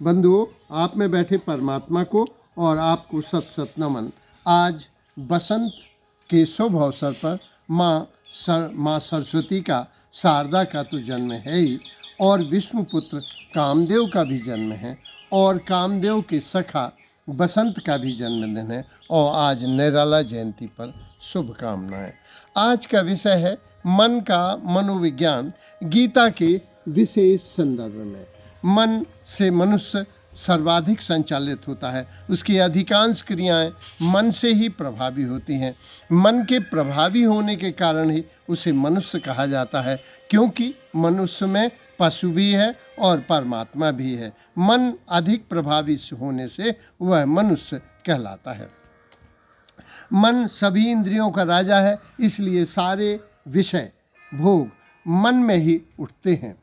बंधुओं, आप में बैठे परमात्मा को और आपको सत सत नमन। आज बसंत के शुभ अवसर पर माँ सरस्वती का, शारदा का तो जन्म है ही, और विष्णुपुत्र कामदेव का भी जन्म है, और कामदेव के सखा बसंत का भी जन्मदिन है। और आज निराला जयंती पर शुभकामनाएं। आज का विषय है मन का मनोविज्ञान, गीता के विशेष संदर्भ में। मन से मनुष्य सर्वाधिक संचालित होता है, उसकी अधिकांश क्रियाएं मन से ही प्रभावी होती हैं। मन के प्रभावी होने के कारण ही उसे मनुष्य कहा जाता है, क्योंकि मनुष्य में पशु भी है और परमात्मा भी है। मन अधिक प्रभावी होने से वह मनुष्य कहलाता है। मन सभी इंद्रियों का राजा है, इसलिए सारे विषय भोग मन में ही उठते हैं।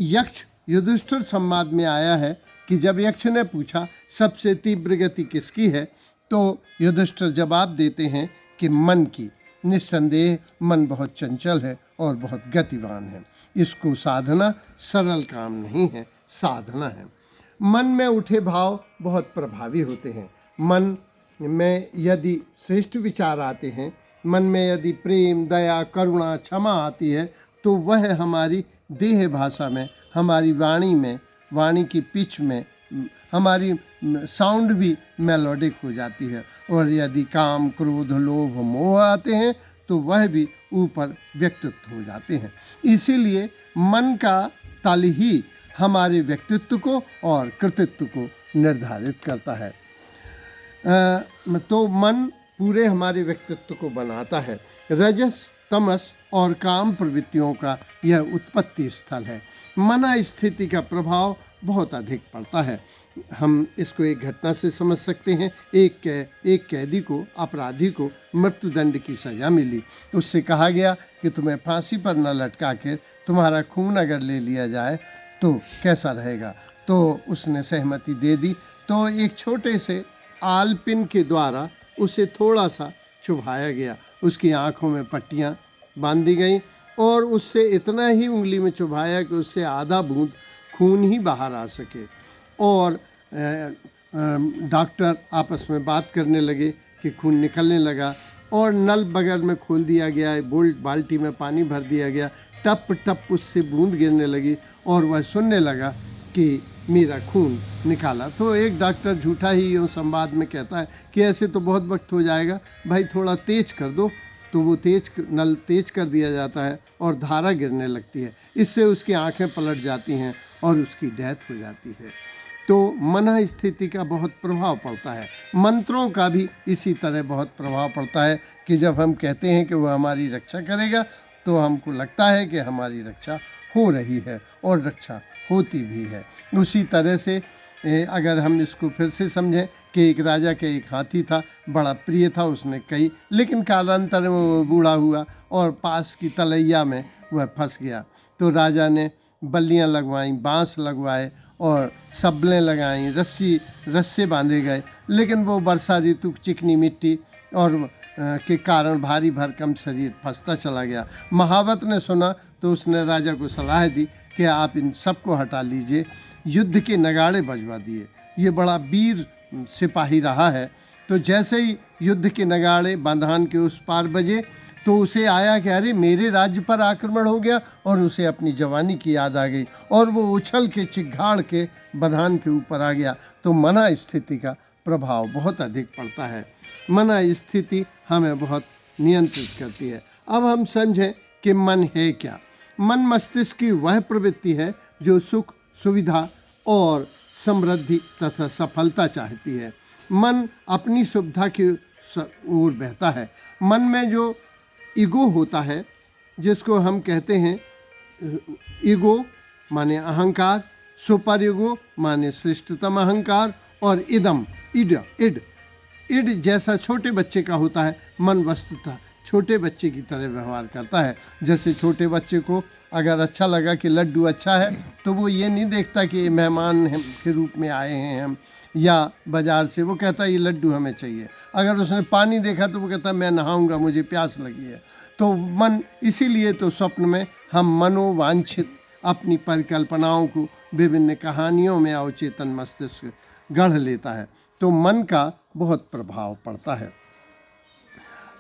यक्ष युधिष्ठिर संवाद में आया है कि जब यक्ष ने पूछा सबसे तीव्र गति किसकी है, तो युधिष्ठिर जवाब देते हैं कि मन की। निस्संदेह मन बहुत चंचल है और बहुत गतिवान है। इसको साधना सरल काम नहीं है, साधना है। मन में उठे भाव बहुत प्रभावी होते हैं। मन में यदि श्रेष्ठ विचार आते हैं, मन में यदि प्रेम, दया, करुणा, क्षमा आती है, तो वह हमारी देह भाषा में, हमारी वाणी में, वाणी की पिच में, हमारी साउंड भी मेलोडिक हो जाती है। और यदि काम, क्रोध, लोभ, मोह आते हैं, तो वह भी ऊपर व्यक्तित्व हो जाते हैं। इसीलिए मन का तल ही हमारे व्यक्तित्व को और कृतित्व को निर्धारित करता है। तो मन पूरे हमारे व्यक्तित्व को बनाता है। रजस, तमस और काम प्रवृत्तियों का यह उत्पत्ति स्थल है। मन स्थिति का प्रभाव बहुत अधिक पड़ता है। हम इसको एक घटना से समझ सकते हैं। एक कैदी को, अपराधी को मृत्युदंड की सज़ा मिली। उससे कहा गया कि तुम्हें फांसी पर न लटका कर तुम्हारा खून अगर ले लिया जाए तो कैसा रहेगा। तो उसने सहमति दे दी। तो एक छोटे से आलपिन के द्वारा उसे थोड़ा सा चुभाया गया। उसकी आँखों में पट्टियाँ बांध दी गई और उससे इतना ही उंगली में चुभाया कि उससे आधा बूंद खून ही बाहर आ सके। और डॉक्टर आपस में बात करने लगे कि खून निकलने लगा, और नल बगल में खोल दिया गया, बाल्टी में पानी भर दिया गया, टप टप उससे बूंद गिरने लगी और वह सुनने लगा कि मेरा खून निकाला। तो एक डॉक्टर झूठा ही यूँ संवाद में कहता है कि ऐसे तो बहुत वक्त हो जाएगा, भाई थोड़ा तेज कर दो। तो वो नल तेज कर दिया जाता है और धारा गिरने लगती है। इससे उसकी आंखें पलट जाती हैं और उसकी डेथ हो जाती है। तो मन स्थिति का बहुत प्रभाव पड़ता है। मंत्रों का भी इसी तरह बहुत प्रभाव पड़ता है कि जब हम कहते हैं कि वह हमारी रक्षा करेगा, तो हमको लगता है कि हमारी रक्षा हो रही है और रक्षा होती भी है। उसी तरह से अगर हम इसको फिर से समझें कि एक राजा के एक हाथी था, बड़ा प्रिय था, उसने कही, लेकिन कालांतर में वो बूढ़ा हुआ और पास की तलैया में वह फंस गया। तो राजा ने बल्लियां लगवाईं, बांस लगवाए और सबलें लगाईं, रस्से बांधे गए, लेकिन वो वर्षा ऋतु, चिकनी मिट्टी और के कारण भारी भरकम शरीर फंसता चला गया। महावत ने सुना तो उसने राजा को सलाह दी कि आप इन सबको हटा लीजिए। युद्ध के नगाड़े बजवा दिए। ये बड़ा वीर सिपाही रहा है। तो जैसे ही युद्ध के नगाड़े बांधान के उस पार बजे, तो उसे आया कि अरे मेरे राज्य पर आक्रमण हो गया, और उसे अपनी जवानी की याद आ गई और वो उछल के चिघाड़ के बांधान के ऊपर आ गया। तो मना स्थिति का प्रभाव बहुत अधिक पड़ता है। मना स्थिति हमें बहुत नियंत्रित करती है। अब हम समझें कि मन है क्या। मन मस्तिष्क की वह प्रवृत्ति है जो सुख, सुविधा और समृद्धि तथा सफलता चाहती है। मन अपनी सुविधा की ओर बहता है। मन में जो ईगो होता है, जिसको हम कहते हैं ईगो माने अहंकार, सुपर ईगो माने श्रेष्ठतम अहंकार, और इड जैसा छोटे बच्चे का होता है। मन वस्तुतः छोटे बच्चे की तरह व्यवहार करता है। जैसे छोटे बच्चे को अगर अच्छा लगा कि लड्डू अच्छा है, तो वो ये नहीं देखता कि मेहमान के रूप में आए हैं हम, या बाज़ार से, वो कहता है ये लड्डू हमें चाहिए। अगर उसने पानी देखा तो वो कहता मैं नहाऊंगा, मुझे प्यास लगी है। तो मन, इसीलिए तो स्वप्न में हम मनोवांछित अपनी परिकल्पनाओं को विभिन्न कहानियों में अवचेतन मस्तिष्क गढ़ लेता है। तो मन का बहुत प्रभाव पड़ता है।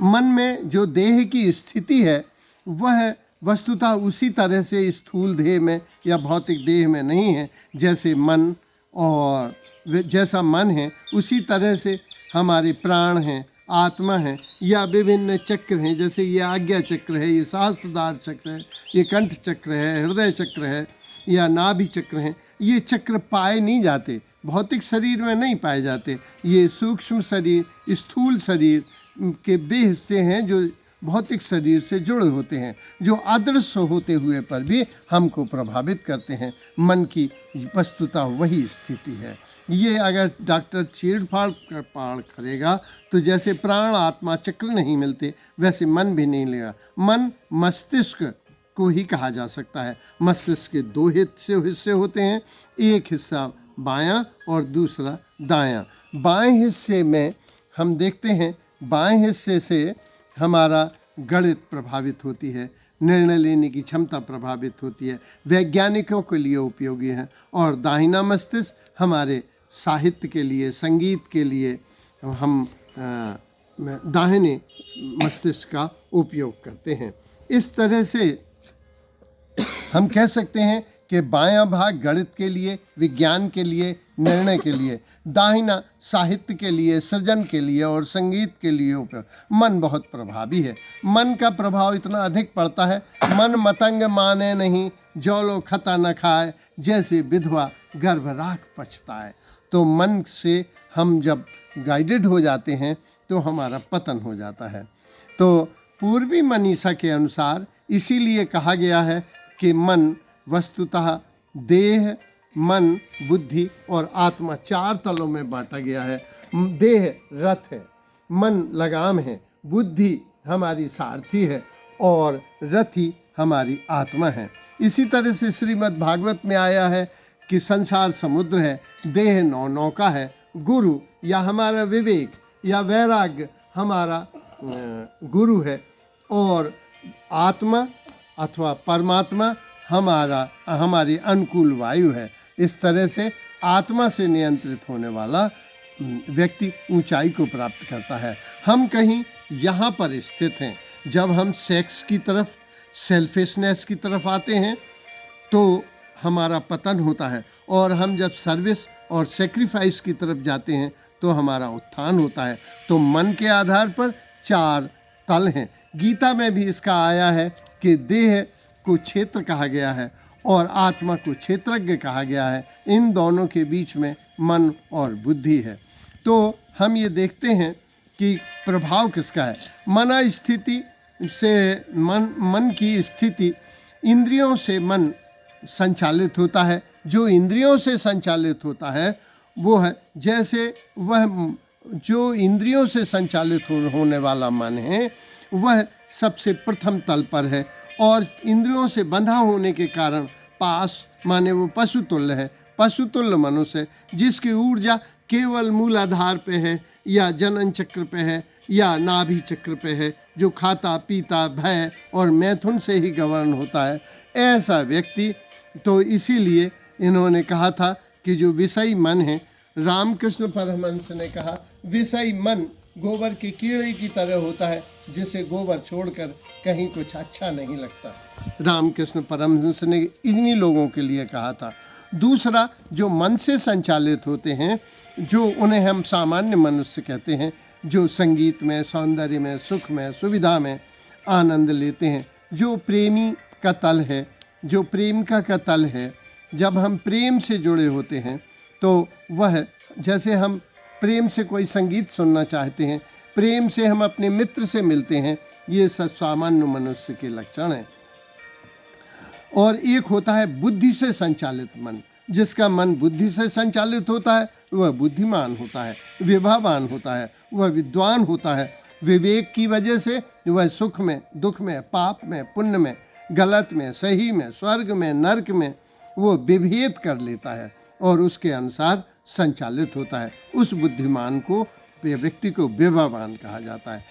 मन में जो देह की स्थिति है वह वस्तुतः उसी तरह से स्थूल देह में या भौतिक देह में नहीं है। जैसे मन और जैसा मन है उसी तरह से हमारे प्राण हैं, आत्मा है, या विभिन्न चक्र हैं। जैसे ये आज्ञा चक्र है, ये सहस्त्रधार चक्र है, ये कंठ चक्र है, हृदय चक्र है, या नाभि चक्र हैं। ये चक्र पाए नहीं जाते, भौतिक शरीर में नहीं पाए जाते। ये सूक्ष्म शरीर, स्थूल शरीर के वे हिस्से हैं जो भौतिक शरीर से जुड़े होते हैं, जो अदृश्य होते हुए पर भी हमको प्रभावित करते हैं। मन की वस्तुतः वही स्थिति है। ये अगर डॉक्टर चीड़-फाड़ करेगा तो जैसे प्राण आत्मा चक्र नहीं मिलते वैसे मन भी नहीं लेगा। मन मस्तिष्क को ही कहा जा सकता है। मस्तिष्क के दो हिस्से होते हैं, एक हिस्सा बायां और दूसरा दायां। बाएं हिस्से में हम देखते हैं, बाएं हिस्से से हमारा गणित प्रभावित होती है, निर्णय लेने की क्षमता प्रभावित होती है, वैज्ञानिकों के लिए उपयोगी है। और दाहिना मस्तिष्क हमारे साहित्य के लिए, संगीत के लिए हम दाहिने मस्तिष्क का उपयोग करते हैं। इस तरह से हम कह सकते हैं कि बायां भाग गणित के लिए, विज्ञान के लिए, निर्णय के लिए, दाहिना साहित्य के लिए, सृजन के लिए और संगीत के लिए उपयोग। मन बहुत प्रभावी है। मन का प्रभाव इतना अधिक पड़ता है, मन मतंग माने नहीं, जो लो खता न खाए, जैसे विधवा गर्भ राख पछताए। तो मन से हम जब गाइडेड हो जाते हैं तो हमारा पतन हो जाता है। तो पूर्वी मनीषा के अनुसार इसीलिए कहा गया है कि मन वस्तुतः देह, मन, बुद्धि और आत्मा 4 तलों में बांटा गया है। देह रथ है, मन लगाम है, बुद्धि हमारी सारथी है और रथी हमारी आत्मा है। इसी तरह से श्रीमद् भागवत में आया है कि संसार समुद्र है, देह नौका है, गुरु या हमारा विवेक या वैराग्य हमारा गुरु है और आत्मा अथवा परमात्मा हमारी अनुकूल वायु है। इस तरह से आत्मा से नियंत्रित होने वाला व्यक्ति ऊंचाई को प्राप्त करता है। हम कहीं यहाँ पर स्थित हैं। जब हम सेक्स की तरफ, सेल्फिशनेस की तरफ आते हैं तो हमारा पतन होता है, और हम जब सर्विस और सेक्रीफाइस की तरफ जाते हैं तो हमारा उत्थान होता है। तो मन के आधार पर 4 तल हैं। गीता में भी इसका आया है कि देह को क्षेत्र कहा गया है और आत्मा को क्षेत्रज्ञ कहा गया है। इन दोनों के बीच में मन और बुद्धि है। तो हम ये देखते हैं कि प्रभाव किसका है। मन स्थिति से मन की स्थिति, इंद्रियों से मन संचालित होता है। जो इंद्रियों से संचालित होता है वो है, जैसे वह जो इंद्रियों से संचालित होने वाला मन है वह सबसे प्रथम तल पर है, और इंद्रियों से बंधा होने के कारण पास माने वो पशुतुल्य है। पशुतुल्य मनुष्य जिसकी ऊर्जा केवल मूलाधार पे है या जनन चक्र पे है या नाभि चक्र पे है, जो खाता पीता भय और मैथुन से ही गवर्न होता है, ऐसा व्यक्ति। तो इसीलिए इन्होंने कहा था कि जो विषयी मन है, रामकृष्ण परमहंस ने कहा विषयी मन गोबर के कीड़े की तरह होता है जिसे गोबर छोड़कर कहीं कुछ अच्छा नहीं लगता। रामकृष्ण परमहंस ने इन्हीं लोगों के लिए कहा था। दूसरा, जो मन से संचालित होते हैं, जो उन्हें हम सामान्य मनुष्य कहते हैं, जो संगीत में, सौंदर्य में, सुख में, सुविधा में आनंद लेते हैं, जो प्रेमी का तल है, जो प्रेमिका का तल है। जब हम प्रेम से जुड़े होते हैं तो वह, जैसे हम प्रेम से कोई संगीत सुनना चाहते हैं, प्रेम से हम अपने मित्र से मिलते हैं, ये सब सामान्य मनुष्य के लक्षण हैं। और एक होता है बुद्धि से संचालित मन। जिसका मन बुद्धि से संचालित होता है वह बुद्धिमान होता है, विभावान होता है, वह विद्वान होता है। विवेक की वजह से वह सुख में, दुख में, पाप में, पुण्य में, गलत में, सही में, स्वर्ग में, नरक में वो विभेद कर लेता है और उसके अनुसार संचालित होता है। उस बुद्धिमान को, व्यक्ति को विभावान कहा जाता है।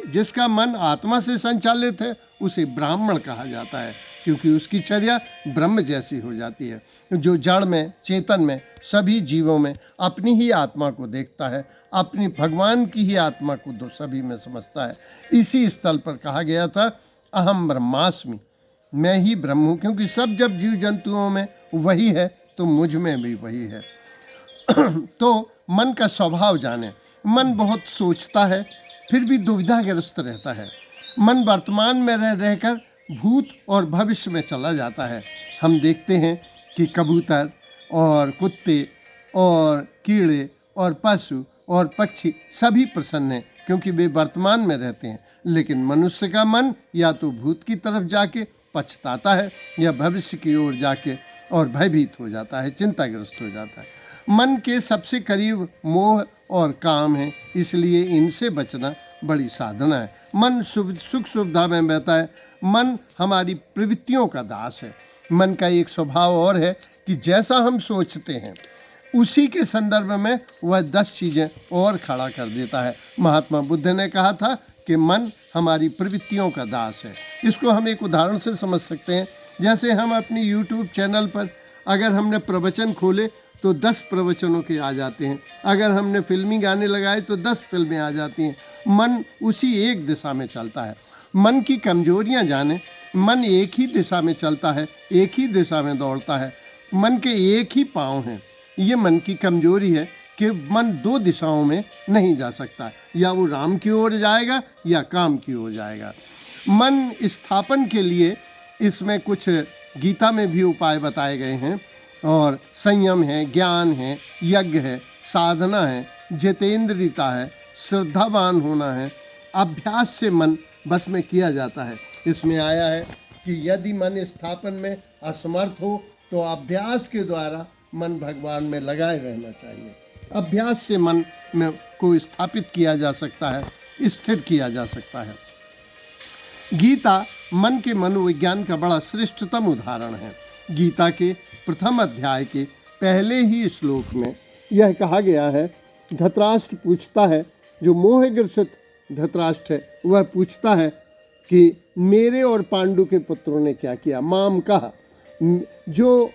जिसका मन आत्मा से संचालित है उसे ब्राह्मण कहा जाता है, क्योंकि उसकी चर्या ब्रह्म जैसी हो जाती है, जो जड़ में, चेतन में, सभी जीवों में अपनी ही आत्मा को देखता है, अपनी भगवान की ही आत्मा को दो सभी में समझता है। इसी स्थल पर कहा गया था अहम ब्रह्मास्मि, मैं ही ब्रह्म हूँ, क्योंकि सब जब जीव जंतुओं में वही है तो मुझ में भी वही है। तो मन का स्वभाव जाने। मन बहुत सोचता है, फिर भी दुविधाग्रस्त रहता है। मन वर्तमान में रहकर भूत और भविष्य में चला जाता है। हम देखते हैं कि कबूतर और कुत्ते और कीड़े और पशु और पक्षी सभी प्रसन्न हैं, क्योंकि वे वर्तमान में रहते हैं। लेकिन मनुष्य का मन या तो भूत की तरफ जाके पछताता है या भविष्य की ओर जाके और भयभीत हो जाता है, चिंताग्रस्त हो जाता है। मन के सबसे करीब मोह और काम है, इसलिए इनसे बचना बड़ी साधना है। मन सुख सुविधा में बहता है। मन हमारी प्रवृत्तियों का दास है। मन का एक स्वभाव और है कि जैसा हम सोचते हैं उसी के संदर्भ में वह 10 चीज़ें और खड़ा कर देता है। महात्मा बुद्ध ने कहा था कि मन हमारी प्रवृत्तियों का दास है। इसको हम एक उदाहरण से समझ सकते हैं। जैसे हम अपनी यूट्यूब चैनल पर अगर हमने प्रवचन खोले तो 10 प्रवचनों के आ जाते हैं। अगर हमने फिल्मी गाने लगाए तो 10 फिल्में आ जाती हैं। मन उसी एक दिशा में चलता है। मन की कमजोरियां जाने। मन एक ही दिशा में चलता है, एक ही दिशा में दौड़ता है। मन के एक ही पाँव हैं। ये मन की कमजोरी है कि मन 2 दिशाओं में नहीं जा सकता, या वो राम की ओर जाएगा या काम की ओर जाएगा। मन स्थापन के लिए इसमें कुछ गीता में भी उपाय बताए गए हैं, और संयम है, ज्ञान है, यज्ञ है, साधना है, जितेंद्रियता है, श्रद्धावान होना है। अभ्यास से मन बस में किया जाता है। इसमें आया है कि यदि मन स्थापन में असमर्थ हो तो अभ्यास के द्वारा मन भगवान में लगाए रहना चाहिए। अभ्यास से मन में को स्थापित किया जा सकता है, स्थिर किया जा सकता है। गीता मन के मनोविज्ञान का बड़ा श्रेष्ठतम उदाहरण है। गीता के प्रथम अध्याय के पहले ही श्लोक में यह कहा गया है, धृतराष्ट्र पूछता है, जो मोहग्रसित धृतराष्ट्र है वह पूछता है कि मेरे और पांडु के पुत्रों ने क्या किया। माम कहा, जो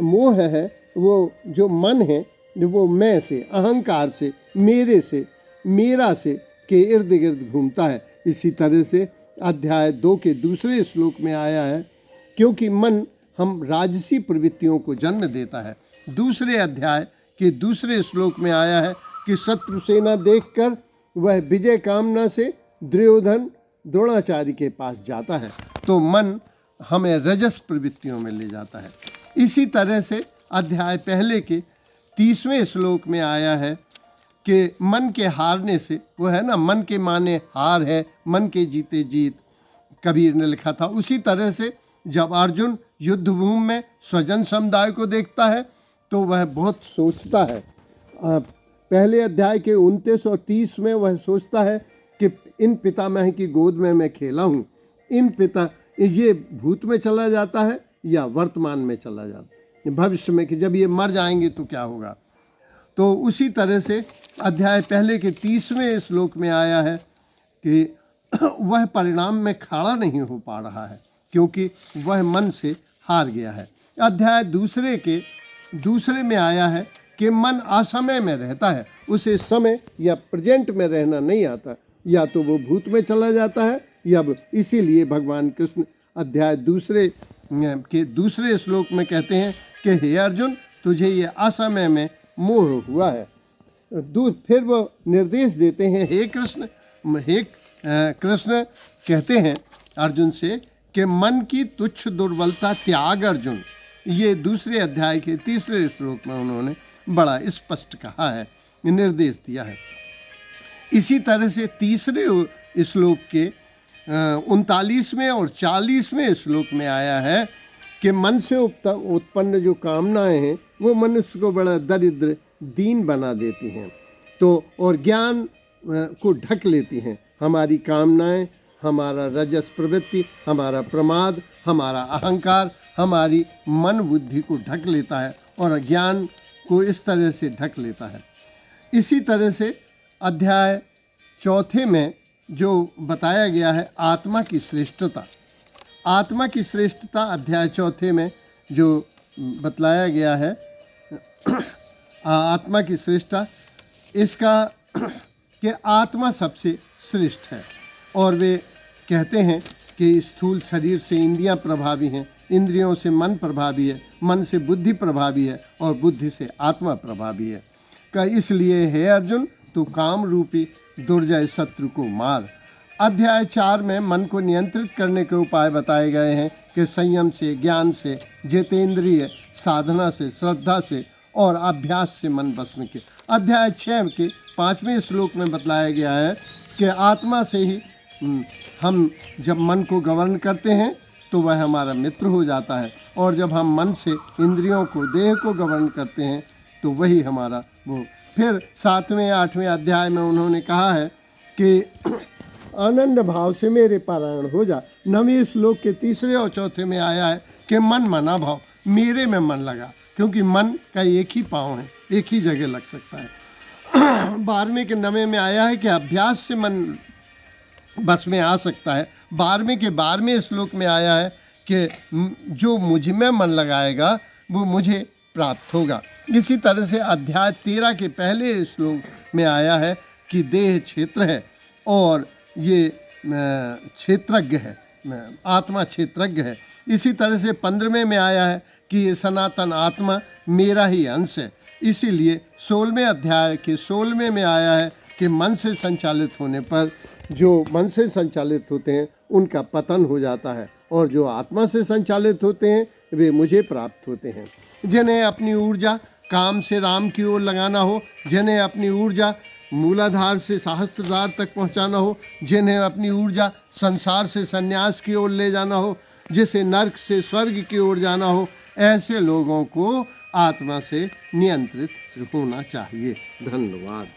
मोह है, वो जो मन है, वो मैं से, अहंकार से, मेरे से, मेरा से के इर्द गिर्द घूमता है। इसी तरह से अध्याय 2 के दूसरे श्लोक में आया है, क्योंकि मन हम राजसी प्रवृत्तियों को जन्म देता है। दूसरे अध्याय के दूसरे श्लोक में आया है कि शत्रु सेना देखकर वह विजय कामना से दुर्योधन द्रोणाचार्य के पास जाता है। तो मन हमें रजस प्रवृत्तियों में ले जाता है। इसी तरह से अध्याय पहले के 30वें श्लोक में आया है कि मन के हारने से, वो है ना, मन के माने हार है, मन के जीते जीत, कबीर ने लिखा था। उसी तरह से जब अर्जुन युद्ध भूमि में स्वजन समुदाय को देखता है तो वह बहुत सोचता है। पहले अध्याय के 29 और 30 में वह सोचता है कि इन पितामह की गोद में मैं खेला हूँ, इन पिता, ये भूत में चला जाता है या वर्तमान में चला जाता है, भविष्य में, कि जब ये मर जाएंगे तो क्या होगा। तो उसी तरह से अध्याय पहले के 30वें श्लोक में आया है कि वह परिणाम में खड़ा नहीं हो पा रहा है, क्योंकि वह मन से हार गया है। अध्याय दूसरे में आया है कि मन असमय में रहता है, उसे समय या प्रेजेंट में रहना नहीं आता, या तो वो भूत में चला जाता है या इसीलिए भगवान कृष्ण अध्याय दूसरे श्लोक में कहते हैं कि हे अर्जुन, तुझे ये असमय में मोह हुआ है। फिर वो निर्देश देते हैं, हे कृष्ण कहते हैं अर्जुन से कि मन की तुच्छ दुर्बलता त्याग अर्जुन। ये दूसरे अध्याय के 3 श्लोक में उन्होंने बड़ा स्पष्ट कहा है, निर्देश दिया है। इसी तरह से 3 श्लोक के 39वें और 40वें श्लोक में आया है कि मन से उत्पन्न जो कामनाएं हैं वो मनुष्य को बड़ा दरिद्र दीन बना देती हैं, तो और ज्ञान को ढक लेती हैं। हमारी कामनाएं, हमारा रजस प्रवृत्ति, हमारा प्रमाद, हमारा अहंकार हमारी मन बुद्धि को ढक लेता है और ज्ञान को इस तरह से ढक लेता है। इसी तरह से अध्याय 4 में जो बताया गया है आत्मा की श्रेष्ठता, आत्मा की श्रेष्ठता अध्याय 4 में जो बतलाया गया है, आत्मा की श्रेष्ठता, इसका कि आत्मा सबसे श्रेष्ठ है। और वे कहते हैं कि स्थूल शरीर से इंद्रियां प्रभावी हैं, इंद्रियों से मन प्रभावी है, मन से बुद्धि प्रभावी है और बुद्धि से आत्मा प्रभावी है। का इसलिए हे अर्जुन, तू काम रूपी दुर्जय शत्रु को मार। अध्याय 4 में मन को नियंत्रित करने के उपाय बताए गए हैं कि संयम से, ज्ञान से, जितेंद्रिय साधना से, श्रद्धा से और अभ्यास से मन बस में के। अध्याय 6 के 5वें श्लोक में बतलाया गया है कि आत्मा से ही हम जब मन को गवर्न करते हैं तो वह हमारा मित्र हो जाता है, और जब हम मन से इंद्रियों को, देह को गवर्न करते हैं तो वही हमारा वो। फिर 7वें 8वें अध्याय में उन्होंने कहा है कि आनंद भाव से मेरे पारायण हो जा। 9वें श्लोक के 3 और 4 में आया है कि मन मना भाव, मेरे में मन लगा, क्योंकि मन का एक ही पाँव है, एक ही जगह लग सकता है। 12वें के 9वें में आया है कि अभ्यास से मन बस में आ सकता है। 12वें के 12वें श्लोक में आया है कि जो मुझ में मन लगाएगा वो मुझे प्राप्त होगा। इसी तरह से अध्याय 13 के पहले श्लोक में आया है कि देह क्षेत्र है और ये क्षेत्रज्ञ है, आत्मा क्षेत्रज्ञ है। इसी तरह से 15वें में आया है कि ये सनातन आत्मा मेरा ही अंश है। इसीलिए 16वें अध्याय के 16वें में आया है कि मन से संचालित होने पर, जो मन से संचालित होते हैं उनका पतन हो जाता है, और जो आत्मा से संचालित होते हैं वे मुझे प्राप्त होते हैं। जिन्हें अपनी ऊर्जा काम से राम की ओर लगाना हो, जिन्हें अपनी ऊर्जा मूलाधार से सहस्त्रधार तक पहुंचाना हो, जिन्हें अपनी ऊर्जा संसार से संन्यास की ओर ले जाना हो, जिसे नर्क से स्वर्ग की ओर जाना हो, ऐसे लोगों को आत्मा से नियंत्रित होना चाहिए। धन्यवाद।